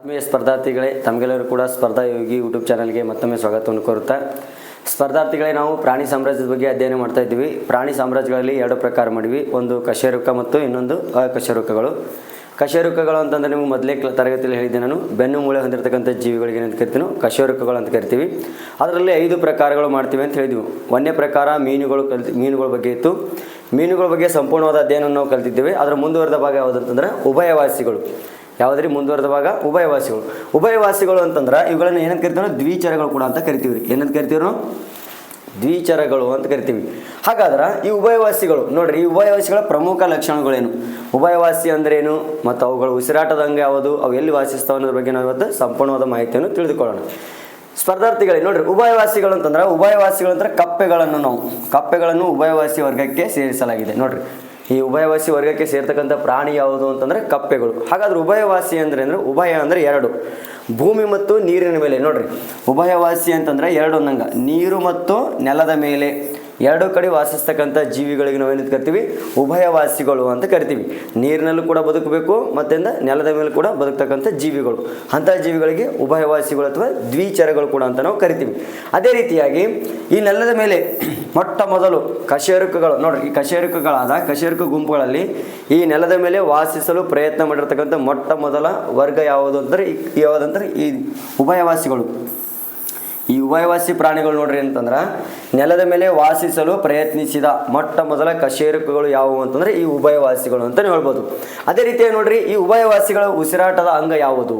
ಆತ್ಮೀಯ ಸ್ಪರ್ಧಾರ್ಥಿಗಳೇ, ತಮಗೆಲ್ಲರೂ ಕೂಡ ಸ್ಪರ್ಧಾ ಯೋಗಿ ಯೂಟ್ಯೂಬ್ ಚಾನಲ್ಗೆ ಮತ್ತೊಮ್ಮೆ ಸ್ವಾಗತವನ್ನು ಕೋರುತ್ತಾ, ಸ್ಪರ್ಧಾರ್ಥಿಗಳೇ, ನಾವು ಪ್ರಾಣಿ ಸಾಮ್ರಾಜ್ಯದ ಬಗ್ಗೆ ಅಧ್ಯಯನ ಮಾಡ್ತಾ ಇದ್ದೀವಿ. ಪ್ರಾಣಿ ಸಾಮ್ರಾಜ್ಯಗಳಲ್ಲಿ ಎರಡು ಪ್ರಕಾರ ಮಾಡಿವಿ. ಒಂದು ಕಶೇರುಕ ಮತ್ತು ಇನ್ನೊಂದು ಅಕಶೇರುಕಗಳು. ಕಶೇರುಕಗಳು ಅಂತಂದರೆ ನಿಮಗೆ ಮೊದಲೇ ತರಗತಿಯಲ್ಲಿ ಹೇಳಿದ್ದೆ ನಾನು. ಬೆನ್ನು ಮೂಳೆ ಹೊಂದಿರತಕ್ಕಂಥ ಜೀವಿಗಳಿಗೆ ಏನಂತ ಕರಿತೀವಿ, ಕಶೇರುಕಗಳು ಅಂತ ಕರಿತೀವಿ. ಅದರಲ್ಲಿ 5 ಪ್ರಕಾರಗಳು ಮಾಡ್ತೀವಿ ಅಂತ ಹೇಳಿದ್ವಿ. ಒಂದನೇ ಪ್ರಕಾರ ಮೀನುಗಳ ಬಗ್ಗೆ ಇತ್ತು. ಮೀನುಗಳ ಬಗ್ಗೆ ಸಂಪೂರ್ಣವಾದ ಅಧ್ಯಯನವನ್ನು ನಾವು ಕಲಿತಿದ್ದೇವೆ. ಅದರ ಮುಂದುವರೆದ ಭಾಗ ಯಾವುದಂತಂದರೆ ಉಭಯವಾಸಿಗಳು. ಯಾವುದ್ರಿ ಮುಂದುವರೆದ ಭಾಗ ಉಭಯವಾಸಿಗಳು. ಉಭಯವಾಸಿಗಳು ಅಂತಂದ್ರೆ ಇವುಗಳನ್ನು ಏನಂತ ಕರಿತೀವಿ, ದ್ವಿಚರಗಳು ಕೂಡ ಅಂತ ಕರಿತೀವಿ. ಏನಂತ ಕರಿತೀವಿ ನಾವು? ದ್ವಿಚರಗಳು ಅಂತ ಕರಿತೀವಿ. ಹಾಗಾದ್ರೆ ಈ ಉಭಯವಾಸಿಗಳು ನೋಡ್ರಿ, ಈ ಉಭಯವಾಸಿಗಳ ಪ್ರಮುಖ ಲಕ್ಷಣಗಳೇನು, ಉಭಯವಾಸಿ ಅಂದ್ರೇನು, ಮತ್ತು ಅವುಗಳ ಉಸಿರಾಟದ ಅಂಗ ಯಾವುದು, ಅವು ಎಲ್ಲಿ ವಾಸಿಸ್ತಾವೆ ಅನ್ನೋದ್ರ ಬಗ್ಗೆ ನಾವು ಇವತ್ತು ಸಂಪೂರ್ಣವಾದ ಮಾಹಿತಿಯನ್ನು ತಿಳಿದುಕೊಳ್ಳೋಣ. ಸ್ಪರ್ಧಾರ್ಥಿಗಳೇ ನೋಡ್ರಿ, ಉಭಯವಾಸಿಗಳು ಅಂತಂದ್ರೆ ಕಪ್ಪೆಗಳನ್ನು ಉಭಯವಾಸಿ ವರ್ಗಕ್ಕೆ ಸೇರಿಸಲಾಗಿದೆ. ನೋಡ್ರಿ, ಈ ಉಭಯವಾಸಿ ವರ್ಗಕ್ಕೆ ಸೇರ್ತಕ್ಕಂಥ ಪ್ರಾಣಿ ಯಾವುದು ಅಂತಂದರೆ ಕಪ್ಪೆಗಳು. ಹಾಗಾದ್ರೆ ಉಭಯವಾಸಿ ಅಂದರೆ ಉಭಯ ಅಂದರೆ ಎರಡು, ಭೂಮಿ ಮತ್ತು ನೀರಿನ ಮೇಲೆ. ನೋಡ್ರಿ, ಉಭಯವಾಸಿ ಅಂತಂದರೆ ಎರಡು ಅನ್ನಂಗ, ನೀರು ಮತ್ತು ನೆಲದ ಮೇಲೆ ಎರಡು ಕಡೆ ವಾಸಿಸ್ತಕ್ಕಂಥ ಜೀವಿಗಳಿಗೆ ನಾವೇನು ಕರಿತೀವಿ, ಉಭಯವಾಸಿಗಳು ಅಂತ ಕರಿತೀವಿ. ನೀರಿನಲ್ಲೂ ಕೂಡ ಬದುಕಬೇಕು, ಮತ್ತಿಂದ ನೆಲದ ಮೇಲೆ ಕೂಡ ಬದುಕ್ತಕ್ಕಂಥ ಜೀವಿಗಳು, ಅಂತಹ ಜೀವಿಗಳಿಗೆ ಉಭಯವಾಸಿಗಳು ಅಥವಾ ದ್ವಿಚರಗಳು ಕೂಡ ಅಂತ ನಾವು ಕರಿತೀವಿ. ಅದೇ ರೀತಿಯಾಗಿ ಈ ನೆಲದ ಮೇಲೆ ಮೊಟ್ಟ ಮೊದಲು ಕಶೇರುಕಗಳು. ನೋಡ್ರಿ, ಈ ಕಶೇರುಕ ಗುಂಪುಗಳಲ್ಲಿ ಈ ನೆಲದ ಮೇಲೆ ವಾಸಿಸಲು ಪ್ರಯತ್ನ ಮಾಡಿರ್ತಕ್ಕಂಥ ಮೊಟ್ಟ ಮೊದಲ ವರ್ಗ ಯಾವುದು ಅಂತಂದರೆ ಈ ಉಭಯವಾಸಿಗಳು. ಈ ಉಭಯವಾಸಿ ಪ್ರಾಣಿಗಳು ನೋಡ್ರಿ ಅಂತಂದ್ರೆ ನೆಲದ ಮೇಲೆ ವಾಸಿಸಲು ಪ್ರಯತ್ನಿಸಿದ ಮೊಟ್ಟ ಮೊದಲ ಕಶೇರುಕಗಳು ಯಾವುವು ಅಂತಂದರೆ ಈ ಉಭಯವಾಸಿಗಳು ಅಂತಲೇ ಹೇಳ್ಬೋದು. ಅದೇ ರೀತಿಯಾಗಿ ನೋಡ್ರಿ, ಈ ಉಭಯವಾಸಿಗಳ ಉಸಿರಾಟದ ಅಂಗ ಯಾವುದು?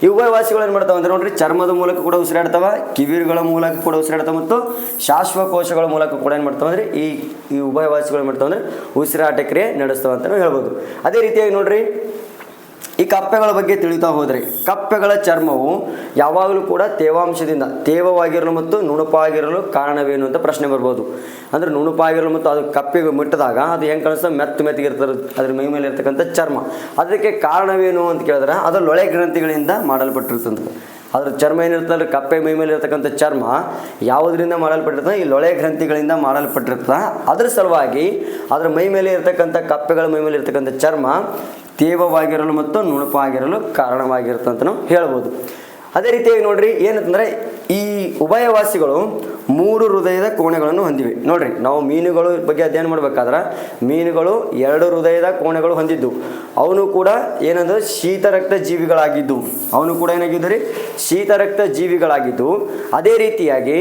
ಈ ಉಭಯವಾಸಿಗಳು ಏನು ಮಾಡ್ತಾವೆ ಅಂದರೆ ನೋಡ್ರಿ, ಚರ್ಮದ ಮೂಲಕ ಕೂಡ ಉಸಿರಾಡ್ತಾವ, ಕಿವಿರುಗಳ ಮೂಲಕ ಕೂಡ ಉಸಿರಾಡ್ತಾವೆ, ಮತ್ತು ಶ್ವಾಸಕೋಶಗಳ ಮೂಲಕ ಕೂಡ ಏನು ಮಾಡ್ತಾವೆ ಅಂದರೆ ಈ ಉಭಯವಾಸಿಗಳು ಏನು ಮಾಡ್ತಾವೆ ಅಂದರೆ ಉಸಿರಾಟ ಕ್ರಿಯೆ ನಡೆಸ್ತವೆ ಅಂತಲೂ ಹೇಳ್ಬೋದು. ಅದೇ ರೀತಿಯಾಗಿ ನೋಡ್ರಿ, ಈ ಕಪ್ಪೆಗಳ ಬಗ್ಗೆ ತಿಳಿತಾ ಹೋದರೆ, ಕಪ್ಪೆಗಳ ಚರ್ಮವು ಯಾವಾಗಲೂ ಕೂಡ ತೇವವಾಗಿರಲು ಮತ್ತು ನುಣುಪಾಗಿರಲು ಕಾರಣವೇನು ಅಂತ ಪ್ರಶ್ನೆ ಬರ್ಬೋದು. ಅಂದರೆ ನುಣುಪಾಗಿರಲು ಮತ್ತು ಅದು ಕಪ್ಪೆಗೆ ಮುಟ್ಟಿದಾಗ ಅದು ಹೆಂಗೆ ಕಾಣಿಸ್ತದೆ, ಮೆತ್ತಗಿರ್ತದೆ ಅದ್ರ ಮೈ ಮೇಲೆ ಇರ್ತಕ್ಕಂಥ ಚರ್ಮ. ಅದಕ್ಕೆ ಕಾರಣವೇನು ಅಂತ ಕೇಳಿದ್ರೆ ಅದು ಲೊಳೆ ಗ್ರಂಥಿಗಳಿಂದ ಮಾಡಲ್ಪಟ್ಟಿರ್ತದೆ. ಅದ್ರ ಚರ್ಮ ಏನಿರ್ತದೆ, ಕಪ್ಪೆ ಮೈ ಮೇಲೆ ಇರ್ತಕ್ಕಂಥ ಚರ್ಮ ಯಾವುದರಿಂದ ಮಾಡಲ್ಪಟ್ಟಿರ್ತದೆ, ಈ ಲೊಳೆ ಗ್ರಂಥಿಗಳಿಂದ ಮಾಡಲ್ಪಟ್ಟಿರ್ತದೆ. ಅದ್ರ ಸಲುವಾಗಿ ಅದರ ಮೈ ಮೇಲೆ ಇರ್ತಕ್ಕಂಥ ಕಪ್ಪೆಗಳ ಮೈ ಮೇಲೆ ಇರ್ತಕ್ಕಂಥ ಚರ್ಮ ತೇವವಾಗಿರಲು ಮತ್ತು ನುಣುಪಾಗಿರಲು ಕಾರಣವಾಗಿರುತ್ತೆ ಅಂತ ನಾವು ಹೇಳ್ಬೋದು. ಅದೇ ರೀತಿಯಾಗಿ ನೋಡ್ರಿ, ಏನಂತಂದರೆ ಈ ಉಭಯವಾಸಿಗಳು 3 ಹೃದಯದ ಕೋಣೆಗಳನ್ನು ಹೊಂದಿವೆ. ನೋಡ್ರಿ, ನಾವು ಮೀನುಗಳು ಬಗ್ಗೆ ಅಧ್ಯಯನ ಮಾಡಬೇಕಾದ್ರೆ ಮೀನುಗಳು 2 ಹೃದಯದ ಕೋಣೆಗಳು ಹೊಂದಿದ್ದು, ಅವನು ಕೂಡ ಏನಂದ್ರೆ ಶೀತರಕ್ತ ಜೀವಿಗಳಾಗಿದ್ದು. ಅದೇ ರೀತಿಯಾಗಿ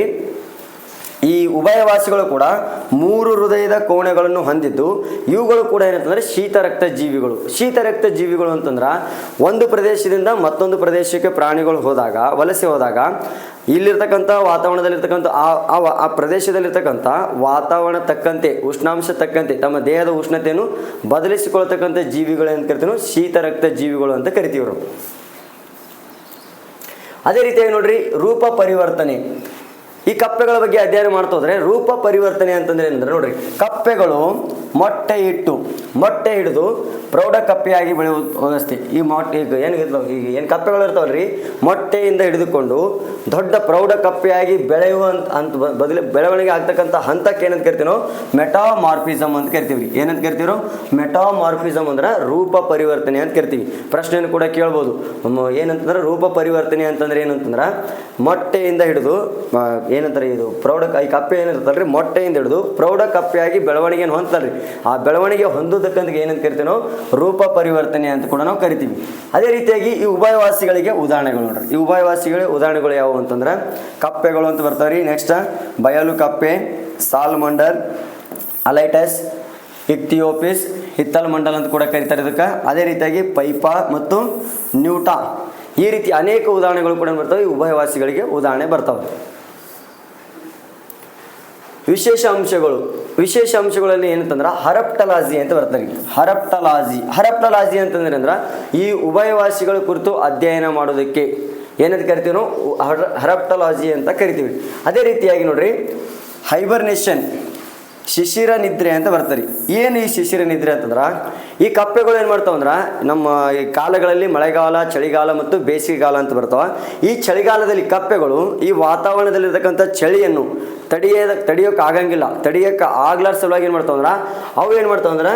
ಈ ಉಭಯವಾಸಿಗಳು ಕೂಡ 3 ಹೃದಯದ ಕೋಣೆಗಳನ್ನು ಹೊಂದಿದ್ದು, ಇವುಗಳು ಕೂಡ ಏನಂತಂದರೆ ಶೀತರಕ್ತ ಜೀವಿಗಳು ಅಂತಂದ್ರೆ ಒಂದು ಪ್ರದೇಶದಿಂದ ಮತ್ತೊಂದು ಪ್ರದೇಶಕ್ಕೆ ಪ್ರಾಣಿಗಳು ವಲಸೆ ಹೋದಾಗ ಇಲ್ಲಿರ್ತಕ್ಕಂಥ ವಾತಾವರಣದಲ್ಲಿರ್ತಕ್ಕಂಥ ಆ ಪ್ರದೇಶದಲ್ಲಿರ್ತಕ್ಕಂಥ ವಾತಾವರಣ ತಕ್ಕಂತೆ, ಉಷ್ಣಾಂಶ ತಕ್ಕಂತೆ ತಮ್ಮ ದೇಹದ ಉಷ್ಣತೆಯನ್ನು ಬದಲಿಸಿಕೊಳ್ತಕ್ಕಂಥ ಜೀವಿಗಳು ಅಂತ ಕರಿತೀವಿ, ಶೀತರಕ್ತ ಜೀವಿಗಳು ಅಂತ ಕರಿತೀವಿ. ಅದೇ ರೀತಿಯಾಗಿ ನೋಡ್ರಿ, ರೂಪ ಪರಿವರ್ತನೆ. ಈ ಕಪ್ಪೆಗಳ ಬಗ್ಗೆ ಅಧ್ಯಯನ ಮಾಡ್ತಾ ಹೋದರೆ ರೂಪ ಪರಿವರ್ತನೆ ಅಂತಂದ್ರೆ ಏನಂದ್ರೆ ನೋಡ್ರಿ, ಕಪ್ಪೆಗಳು ಮೊಟ್ಟೆ ಹಿಡಿದು ಪ್ರೌಢ ಕಪ್ಪೆಯಾಗಿ ಬೆಳೆಯುವ ವ್ಯವಸ್ಥೆ. ಈ ಮೊಟ್ಟೆ ಈಗ ಏನು ಕಪ್ಪೆಗಳು ಇರ್ತಾವಲ್ರಿ, ಮೊಟ್ಟೆಯಿಂದ ಹಿಡಿದುಕೊಂಡು ದೊಡ್ಡ ಪ್ರೌಢ ಕಪ್ಪೆಯಾಗಿ ಬೆಳವಣಿಗೆ ಆಗ್ತಕ್ಕಂಥ ಹಂತಕ್ಕೆ ಏನಂತ ಕರಿತೀವಿ ನಾವು, ಮೆಟಾಮಾರ್ಫಿಸಮ್ ಅಂತ ಕರಿತೀವಿ. ಏನಂತ ಕರಿತೀವಿ? ಮೆಟಾಮಾರ್ಫಿಸಮ್ ಅಂದ್ರೆ ರೂಪ ಪರಿವರ್ತನೆ ಅಂತ ಕರಿತೀವಿ. ಪ್ರಶ್ನೆಯನ್ನು ಕೂಡ ಕೇಳ್ಬೋದು, ಏನಂತಂದ್ರೆ ರೂಪ ಪರಿವರ್ತನೆ ಅಂತಂದ್ರೆ ಏನಂತಂದ್ರೆ ಮೊಟ್ಟೆಯಿಂದ ಹಿಡಿದು ಏನಂತಾರೆ ಇದು ಈ ಕಪ್ಪೆ ಏನಿರ್ತಲ್ರಿ, ಮೊಟ್ಟೆಯಿಂದ ಹಿಡಿದು ಪ್ರೌಢ ಕಪ್ಪೆಯಾಗಿ ಬೆಳವಣಿಗೆಯನ್ನು ಹೊಂದ್ತಲ್ರಿ, ಆ ಬೆಳವಣಿಗೆ ಹೊಂದೋದಕ್ಕಂತ ಏನಂತ ಕರಿತೀವಿ ನಾವು, ರೂಪ ಪರಿವರ್ತನೆ ಅಂತ ಕೂಡ ನಾವು ಕರಿತೀವಿ. ಅದೇ ರೀತಿಯಾಗಿ ಈ ಉಭಯವಾಸಿಗಳಿಗೆ ಉದಾಹರಣೆಗಳು ನೋಡ್ರಿ, ಈ ಉಭಯವಾಸಿಗಳಿಗೆ ಉದಾಹರಣೆಗಳು ಯಾವುವು ಅಂತಂದ್ರೆ ಕಪ್ಪೆಗಳು ಅಂತ ಬರ್ತಾವ್ರಿ. ನೆಕ್ಸ್ಟ್ ಬಯಲು ಕಪ್ಪೆ, ಸಾಲ್ಮಂಡಲ್, ಅಲೈಟಸ್, ಇಕ್ತಿಯೋಪಿಸ್, ಹಿತ್ತಲ್ ಮಂಡಲ್ ಅಂತ ಕೂಡ ಕರೀತಾರೆ ಇದಕ್ಕೆ. ಅದೇ ರೀತಿಯಾಗಿ ಪೈಪಾ ಮತ್ತು ನ್ಯೂಟಾ, ಈ ರೀತಿ ಅನೇಕ ಉದಾಹರಣೆಗಳು ಕೂಡ ಬರ್ತವೆ. ಈ ಉಭಯವಾಸಿಗಳಿಗೆ ಉದಾಹರಣೆ ಬರ್ತವೆ. ವಿಶೇಷ ಅಂಶಗಳಲ್ಲಿ ಏನಂತಂದ್ರೆ ಹರಪ್ಟಲಾಜಿ ಅಂತ ಬರ್ತಾರೆ. ಹರಪ್ಟಲಾಜಿ ಅಂತಂದ್ರೆ ಅಂದ್ರೆ ಈ ಉಭಯವಾಸಿಗಳ ಕುರಿತು ಅಧ್ಯಯನ ಮಾಡೋದಕ್ಕೆ ಏನಂತ ಕರಿತೀವಿ ನಾವು, ಹರಪ್ಟಲಾಜಿ ಅಂತ ಕರಿತೀವಿ. ಅದೇ ರೀತಿಯಾಗಿ ನೋಡ್ರಿ, ಹೈಬರ್ನೇಷನ್, ಶಿಶಿರ ನಿದ್ರೆ ಅಂತ ಬರ್ತಾರೆ. ಏನು ಈ ಶಿಶಿರ ನಿದ್ರೆ ಅಂತಂದ್ರೆ ಈ ಕಪ್ಪೆಗಳು ಏನು ಮಾಡ್ತಾವೆ ಅಂದ್ರೆ ನಮ್ಮ ಈ ಕಾಲಗಳಲ್ಲಿ ಮಳೆಗಾಲ, ಚಳಿಗಾಲ ಮತ್ತು ಬೇಸಿಗೆಗಾಲ ಅಂತ ಬರ್ತಾವೆ. ಈ ಚಳಿಗಾಲದಲ್ಲಿ ಕಪ್ಪೆಗಳು ಈ ವಾತಾವರಣದಲ್ಲಿರ್ತಕ್ಕಂಥ ಚಳಿಯನ್ನು ತಡಿಯೋಕೆ ಆಗಂಗಿಲ್ಲ, ತಡಿಯೋಕೆ ಆಗ್ಲಾರ ಸಲುವಾಗಿ ಏನು ಮಾಡ್ತಾವಂದ್ರೆ ಅವು ಏನು ಮಾಡ್ತಾವಂದ್ರೆ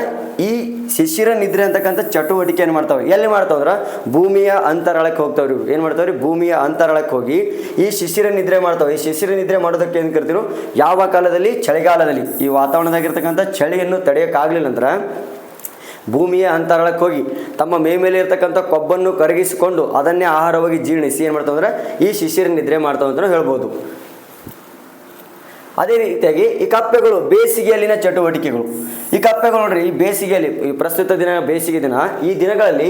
ಈ ಶಿಶಿರ ನಿದ್ರೆ ಅಂತಕ್ಕಂಥ ಚಟುವಟಿಕೆ ಏನು ಮಾಡ್ತಾವೆ. ಎಲ್ಲಿ ಮಾಡ್ತಾವಂದ್ರೆ ಭೂಮಿಯ ಅಂತರಾಳಕ್ಕೆ ಹೋಗ್ತಾವ್ರಿ. ಏನು ಮಾಡ್ತಾವ್ರಿ, ಭೂಮಿಯ ಅಂತರಾಳಕ್ಕೆ ಹೋಗಿ ಈ ಶಿಶಿರ ನಿದ್ರೆ ಮಾಡ್ತಾವೆ. ಈ ಶಿಶಿರ ನಿದ್ರೆ ಮಾಡೋದಕ್ಕೆ ಏನು ಕರಿತೀವಿ, ಯಾವ ಕಾಲದಲ್ಲಿ, ಚಳಿಗಾಲದಲ್ಲಿ ಈ ವಾತಾವರಣದಾಗಿರ್ತಕ್ಕಂಥ ಚಳಿಯನ್ನು ತಡೆಯೋಕ್ಕಾಗಲಿಲ್ಲ ಅಂದ್ರೆ ಭೂಮಿಯ ಅಂತರಾಳಕ್ಕೆ ಹೋಗಿ ತಮ್ಮ ಮೇಲೆ ಇರ್ತಕ್ಕಂಥ ಕೊಬ್ಬನ್ನು ಕರಗಿಸಿಕೊಂಡು ಅದನ್ನೇ ಆಹಾರವಾಗಿ ಜೀರ್ಣಿಸಿ ಏನು ಮಾಡ್ತಾವೆ ಅಂದ್ರೆ ಈ ಶಿಶಿರ ನಿದ್ರೆ ಮಾಡ್ತಾವೆ ಅಂತ ಹೇಳ್ಬೋದು. ಅದೇ ರೀತಿಯಾಗಿ ಈ ಕಪ್ಪೆಗಳು ಬೇಸಿಗೆಯಲ್ಲಿನ ಚಟುವಟಿಕೆಗಳು. ಈ ಕಪ್ಪೆಗಳು ನೋಡ್ರಿ, ಈ ಬೇಸಿಗೆಯಲ್ಲಿ, ಈ ಪ್ರಸ್ತುತ ದಿನ ಬೇಸಿಗೆ ದಿನ, ಈ ದಿನಗಳಲ್ಲಿ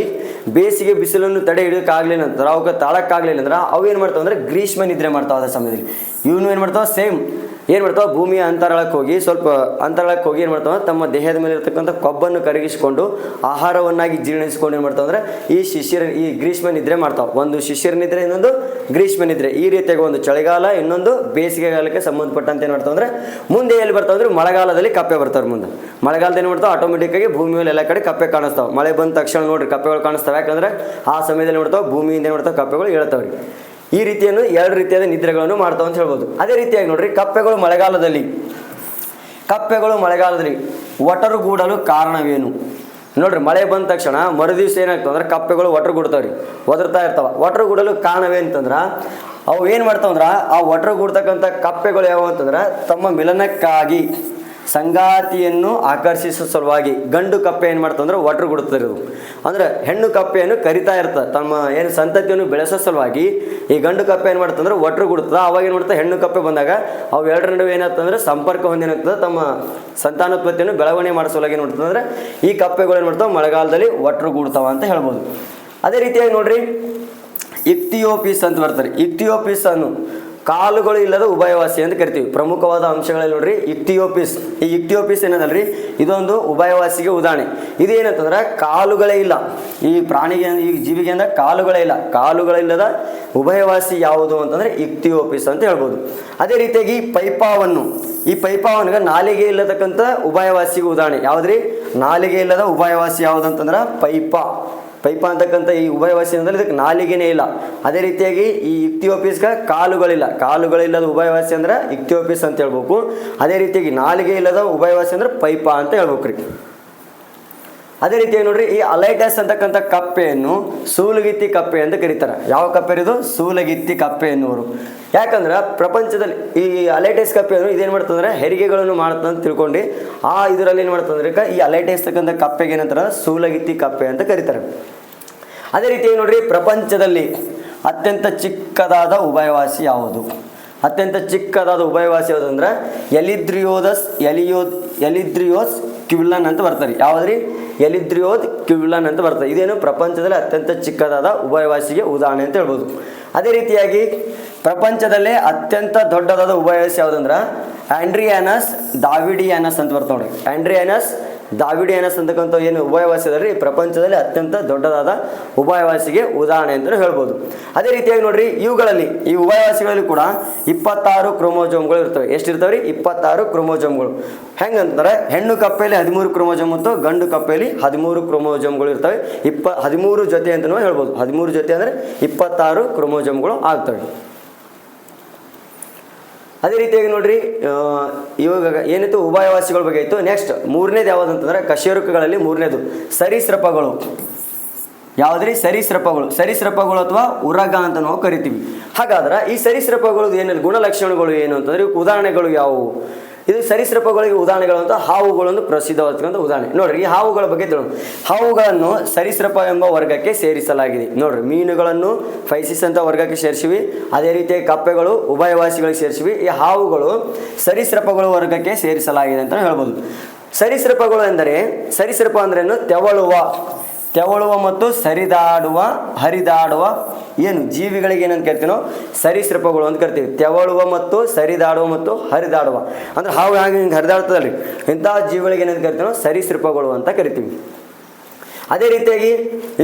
ಬೇಸಿಗೆ ಬಿಸಿಲನ್ನು ತಡೆ ಹಿಡಿಯೋಕ್ಕಾಗಲಿಲ್ಲ ನಂತರ, ಅವಕ್ಕೆ ತಾಳಕ್ಕಾಗಲಿಲ್ಲ ಅಂದ್ರೆ ಅವು ಏನು ಮಾಡ್ತಾವೆ ಅಂದರೆ ಗ್ರೀಷ್ಮ ನಿದ್ರೆ ಮಾಡ್ತಾವೆ. ಅದೇ ಸಮಯದಲ್ಲಿ ಇವನು ಏನು ಮಾಡ್ತಾವೆ, ಸೇಮ್ ಏನು ಮಾಡ್ತಾವೆ, ಭೂಮಿಯ ಅಂತರಾಳಕ್ಕೆ ಹೋಗಿ ಸ್ವಲ್ಪ ಅಂತರಾಳಕ್ಕೆ ಹೋಗಿ ಏನು ಮಾಡ್ತಾವೆ, ತಮ್ಮ ದೇಹದ ಮೇಲೆ ಇರ್ತಕ್ಕಂಥ ಕೊಬ್ಬನ್ನು ಕರಗಿಸಿಕೊಂಡು ಆಹಾರವನ್ನಾಗಿ ಜೀರ್ಣಿಸಿಕೊಂಡು ಏನು ಮಾಡ್ತಾವೆ ಅಂದರೆ ಈ ಗ್ರೀಷ್ಮ ನಿದ್ರೆ ಮಾಡ್ತಾವೆ. ಒಂದು ಶಿಶಿರ ನಿದ್ರೆ, ಇನ್ನೊಂದು ಗ್ರೀಷ್ಮ ನಿದ್ರೆ. ಈ ರೀತಿಯಾಗಿ ಒಂದು ಚಳಿಗಾಲ, ಇನ್ನೊಂದು ಬೇಸಿಗೆಗಾಲಕ್ಕೆ ಸಂಬಂಧಪಟ್ಟಂತೆ ಏನು ಮಾಡ್ತಾವೆ ಅಂದರೆ ಮುಂದೆ ಎಲ್ಲಿ ಬರ್ತಾವೆ ಅಂದರೆ ಮಳೆಗಾಲದಲ್ಲಿ ಕಪ್ಪೆ ಬರ್ತಾರೆ. ಮುಂದೆ ಮಳೆಗಾಲದಲ್ಲಿ ಏನು ಮಾಡ್ತಾವೆ, ಆಟೋಮೆಟಿಕ್ಕಾಗಿ ಭೂಮಿ ಮೇಲೆ ಎಲ್ಲ ಕಡೆ ಕಪ್ಪೆ ಕಾಣಿಸ್ತಾವೆ. ಮಳೆ ಬಂದ ತಕ್ಷಣ ನೋಡ್ರಿ ಕಪ್ಪೆಗಳು ಕಾಣಿಸ್ತಾವೆ. ಯಾಕಂದರೆ ಆ ಸಮಯದಲ್ಲಿ ಮಾಡ್ತಾವೆ ಭೂಮಿಯಿಂದ ಏನು ಮಾಡ್ತಾವೆ ಕಪ್ಪೆಗಳು ಹೇಳ್ತಾವ್ರಿ. ಈ ರೀತಿಯನ್ನು ಎರಡು ರೀತಿಯಾದ ನಿದ್ರೆಗಳನ್ನು ಮಾಡ್ತಾವೆ ಅಂತ ಹೇಳ್ಬೋದು. ಅದೇ ರೀತಿಯಾಗಿ ನೋಡ್ರಿ, ಕಪ್ಪೆಗಳು ಮಳೆಗಾಲದಲ್ಲಿ ಒಟರುಗೂಡಲು ಕಾರಣವೇನು? ನೋಡ್ರಿ, ಮಳೆ ಬಂದ ತಕ್ಷಣ ಮರುದಿವ್ಸ ಏನಾಗ್ತವೆ ಅಂದ್ರೆ ಕಪ್ಪೆಗಳು ಒಟರುಗೂಡ್ತಾವ್ರಿ, ಒದರ್ತಾ ಇರ್ತಾವೆ. ಒಟರುಗೂಡಲು ಕಾರಣವೇನಂತಂದ್ರೆ ಅವು ಏನು ಮಾಡ್ತಾವಂದ್ರೆ ಆ ಒಟರುಗೂಡ್ತಕ್ಕಂಥ ಕಪ್ಪೆಗಳು ಯಾವ ಅಂತಂದ್ರೆ ತಮ್ಮ ಮಿಲನಕ್ಕಾಗಿ ಸಂಗಾತಿಯನ್ನು ಆಕರ್ಷಿಸುವ ಸಲುವಾಗಿ ಗಂಡು ಕಪ್ಪೆ ಏನು ಮಾಡ್ತಾವೆ ಅಂದ್ರೆ ಒಟರುಗೂಡುತ್ತಿರೋದು. ಅಂದ್ರೆ ಹೆಣ್ಣು ಕಪ್ಪೆಯನ್ನು ಕರಿತಾ ಇರ್ತದೆ, ತಮ್ಮ ಏನು ಸಂತತಿಯನ್ನು ಬೆಳೆಸೋ ಸಲುವಾಗಿ ಈ ಗಂಡು ಕಪ್ಪೆ ಏನು ಮಾಡ್ತಂದ್ರೆ ಒಟರುಗೂಡುತ್ತದೆ. ಅವಾಗ ಏನು ಮಾಡ್ತದೆ, ಹೆಣ್ಣು ಕಪ್ಪೆ ಬಂದಾಗ ಅವು ಎರಡರ ನಡುವೆ ಏನಾಗ್ತಂದ್ರೆ ಸಂಪರ್ಕ ಹೊಂದೇನಾಗ್ತದೆ, ತಮ್ಮ ಸಂತಾನೋತ್ಪತ್ತಿಯನ್ನು ಬೆಳವಣಿಗೆ ಮಾಡೋ ಸಲುವಾಗಿ ಏನು ಮಾಡ್ತದೆ ಅಂದರೆ ಈ ಕಪ್ಪೆಗಳು ಏನು ಮಾಡ್ತಾವೆ ಮಳೆಗಾಲದಲ್ಲಿ ಒಟರುಗೂಡ್ತಾವ ಅಂತ ಹೇಳ್ಬೋದು. ಅದೇ ರೀತಿಯಾಗಿ ನೋಡ್ರಿ, ಇಕ್ತಿಯೋಪಿಸ್ ಅಂತ ಬರ್ತಾರೆ. ಇಕ್ತಿಯೋಪಿಸ್ ಅನ್ನು ಕಾಲುಗಳು ಇಲ್ಲದ ಉಭಯವಾಸಿ ಅಂತ ಕರಿತೀವಿ. ಪ್ರಮುಖವಾದ ಅಂಶಗಳಲ್ಲಿ ನೋಡ್ರಿ ಇಕ್ತಿಯೋಪಿಸ್. ಈ ಇಕ್ತಿಯೋಪಿಸ್ ಏನದಲ್ರಿ, ಇದೊಂದು ಉಭಯವಾಸಿಗೆ ಉದಾಹರಣೆ. ಇದೇನಂತಂದ್ರೆ ಕಾಲುಗಳೇ ಇಲ್ಲ ಈ ಪ್ರಾಣಿಗೆ, ಈ ಜೀವಿಗೆ ಅಂದ್ರೆ ಕಾಲುಗಳೇ ಇಲ್ಲ. ಕಾಲುಗಳಿಲ್ಲದ ಉಭಯವಾಸಿ ಯಾವುದು ಅಂತಂದ್ರೆ ಇಕ್ತಿಯೋಪಿಸ್ ಅಂತ ಹೇಳ್ಬೋದು. ಅದೇ ರೀತಿಯಾಗಿ ಈ ಪೈಪಾವನ್ಗೆ ನಾಲಿಗೆ ಇಲ್ಲತಕ್ಕಂಥ ಉಭಯವಾಸಿಗೆ ಉದಾಹರಣೆ ಯಾವುದ್ರಿ, ನಾಲಿಗೆ ಇಲ್ಲದ ಉಭಯವಾಸಿ ಯಾವುದು ಅಂತಂದ್ರೆ ಪೈಪ ಅಂತಕ್ಕಂಥ ಈ ಉಭಯವಾಸಿ ಅಂದರೆ ಇದಕ್ಕೆ ನಾಲಿಗೆನೇ ಇಲ್ಲ. ಅದೇ ರೀತಿಯಾಗಿ ಈ ಇಕ್ತಿಯೋಪಿಸ್ಗೆ ಕಾಲುಗಳಿಲ್ಲದ ಉಭಯವಾಸಿ ಅಂದ್ರೆ ಇಕ್ತಿಯೋಪಿಸ್ ಅಂತ ಹೇಳ್ಬೇಕು. ಅದೇ ರೀತಿಯಾಗಿ ನಾಲಿಗೆ ಇಲ್ಲದ ಉಭಯವಾಸಿ ಅಂದ್ರೆ ಪೈಪ ಅಂತ ಹೇಳ್ಬೇಕ್ರಿ. ಅದೇ ರೀತಿಯಾಗಿ ನೋಡ್ರಿ, ಈ ಅಲೈಟಸ್ ಅಂತಕ್ಕಂಥ ಕಪ್ಪೆಯನ್ನು ಸೂಲಗಿತ್ತಿ ಕಪ್ಪೆ ಅಂತ ಕರೀತಾರೆ. ಯಾವ ಕಪ್ಪೆ ಇದು, ಸೂಲಗಿತ್ತಿ ಕಪ್ಪೆ ಎನ್ನುವರು. ಯಾಕಂದ್ರೆ ಪ್ರಪಂಚದಲ್ಲಿ ಈ ಅಲೈಟಸ್ ಕಪ್ಪೆಯನ್ನು ಇದೇನು ಮಾಡ್ತಂದ್ರೆ ಹೆರಿಗೆಗಳನ್ನು ಮಾಡ್ತಂತ ತಿಳ್ಕೊಂಡು ಇದರಲ್ಲಿ ಏನು ಮಾಡ್ತಂದ್ರೆ ಈ ಅಲೈಟಸ್ ತಕ್ಕಂಥ ಕಪ್ಪೆಗೆ ಏನಂತಾರೆ ಸೂಲಗಿತ್ತಿ ಕಪ್ಪೆ ಅಂತ ಕರೀತಾರೆ. ಅದೇ ರೀತಿಯಾಗಿ ನೋಡ್ರಿ, ಪ್ರಪಂಚದಲ್ಲಿ ಅತ್ಯಂತ ಚಿಕ್ಕದಾದ ಉಭಯವಾಸಿ ಯಾವುದು? ಅತ್ಯಂತ ಚಿಕ್ಕದಾದ ಉಭಯವಾಸಿ ಯಾವುದಂದ್ರೆ ಎಲಿದ್ರಿಯೋಸ್ ಕ್ಯುವಿಲನ್ ಅಂತ ಬರ್ತಾರೆ. ಯಾವುದ್ರಿ, ಎಲಿದ್ರಿಯೋದ್ ಕ್ಯುವಿಲನ್ ಅಂತ ಬರ್ತದೆ. ಇದೇನು ಪ್ರಪಂಚದಲ್ಲಿ ಅತ್ಯಂತ ಚಿಕ್ಕದಾದ ಉಭಯವಾಸಿಗೆ ಉದಾಹರಣೆ ಅಂತ ಹೇಳ್ಬೋದು. ಅದೇ ರೀತಿಯಾಗಿ ಪ್ರಪಂಚದಲ್ಲೇ ಅತ್ಯಂತ ದೊಡ್ಡದಾದ ಉಭಯವಾಸಿ ಯಾವುದಂದ್ರೆ ಆಂಡ್ರಿಯಾನಸ್ ದಾವಿಡಿಯಾನಸ್ ಅಂತ ಬರ್ತಾವೆ ನೋಡ್ರಿ. ಆಂಡ್ರಿಯಾನಸ್ ದಾವಿಡಿಯಾನಸ್ ಅಂತಕ್ಕಂಥ ಏನು ಉಭಯವಾಸಿ ಅದರಿ ಪ್ರಪಂಚದಲ್ಲಿ ಅತ್ಯಂತ ದೊಡ್ಡದಾದ ಉಭಯವಾಸಿಗೆ ಉದಾಹರಣೆ ಅಂತ ಹೇಳ್ಬೋದು. ಅದೇ ರೀತಿಯಾಗಿ ನೋಡ್ರಿ, ಈ ಉಭಯವಾಸಿಗಳಲ್ಲಿ ಕೂಡ 26 ಕ್ರೋಮೋಜೋಮ್ಗಳು ಇರ್ತವೆ. ಎಷ್ಟಿರ್ತವೆ ರೀ, 26 ಕ್ರೋಮೋಜೋಮ್ಗಳು. ಹೆಂಗಂತಾರೆ, ಹೆಣ್ಣು ಕಪ್ಪೆಯಲ್ಲಿ 13 ಕ್ರೋಮೋಜೋಮ್ ಮತ್ತು ಗಂಡು ಕಪ್ಪೆಯಲ್ಲಿ 13 ಕ್ರೋಮೋಜೋಮ್ಗಳು ಇರ್ತವೆ. 13 ಜೊತೆ ಅಂತಲೂ ಹೇಳ್ಬೋದು. 13 ಜೊತೆ ಅಂದರೆ 26 ಕ್ರೋಮೋಜೋಮ್ಗಳು ಆಗ್ತವೆ. ಅದೇ ರೀತಿಯಾಗಿ ನೋಡ್ರಿ, ಇವಾಗ ಏನಿತ್ತು ಉಭಯವಾಸಿಗಳ ಬಗ್ಗೆ ಇತ್ತು. ನೆಕ್ಸ್ಟ್ ಮೂರನೇದು ಯಾವುದು ಅಂತಂದ್ರೆ ಕಶೇರುಕಗಳಲ್ಲಿ ಮೂರನೇದು ಸರೀಸೃಪಗಳು. ಯಾವುದ್ರಿ, ಸರೀಸೃಪಗಳು ಅಥವಾ ಉರಗ ಅಂತ ನಾವು ಕರಿತೀವಿ. ಹಾಗಾದ್ರೆ ಈ ಸರೀಸೃಪಗಳು ಏನಿಲ್ಲ ಗುಣಲಕ್ಷಣಗಳು ಏನು ಅಂತಂದ್ರೆ ಉದಾಹರಣೆಗಳು ಯಾವುವು? ಇದು ಸರೀಸೃಪಗಳಿಗೆ ಉದಾಹರಣೆಗಳು ಅಂತ ಹಾವುಗಳನ್ನು ಪ್ರಸಿದ್ಧವಾದ ಉದಾಹರಣೆ. ನೋಡ್ರಿ, ಈ ಹಾವುಗಳ ಬಗ್ಗೆ ತಿಳೋಣ. ಹಾವುಗಳನ್ನು ಸರೀಸೃಪ ಎಂಬ ವರ್ಗಕ್ಕೆ ಸೇರಿಸಲಾಗಿದೆ. ನೋಡ್ರಿ, ಮೀನುಗಳನ್ನು ಫೈಸಿಸ್ ಅಂತ ವರ್ಗಕ್ಕೆ ಸೇರಿಸಿವಿ. ಅದೇ ರೀತಿಯಾಗಿ ಕಪ್ಪೆಗಳು ಉಭಯವಾಸಿಗಳಿಗೆ ಸೇರಿಸಿವಿ. ಈ ಹಾವುಗಳು ಸರೀಸೃಪಗಳ ವರ್ಗಕ್ಕೆ ಸೇರಿಸಲಾಗಿದೆ ಅಂತ ಹೇಳ್ಬೋದು. ಸರೀಸೃಪಗಳು ಎಂದರೆ, ಸರೀಸೃಪ ಅಂದ್ರೇನು, ತೆವಳುವ ಮತ್ತು ಹರಿದಾಡುವ ಏನು ಜೀವಿಗಳಿಗೆ ಏನಂತ ಕರಿತೀವಿ ನಾವು ಸರೀಸೃಪಗಳು ಅಂತ ಕರಿತೀವಿ. ತೆವಳುವ ಮತ್ತು ಹರಿದಾಡುವ ಅಂದ್ರೆ ಹಾವು ಹಿಂಗೆ ಹರಿದಾಡ್ತದಲ್ರಿ, ಇಂತಹ ಜೀವಿಗಳಿಗೆ ಏನಂತ ಕರಿತೀವಿ ನಾವು ಸರೀಸೃಪಗಳು ಅಂತ ಕರಿತೀವಿ. ಅದೇ ರೀತಿಯಾಗಿ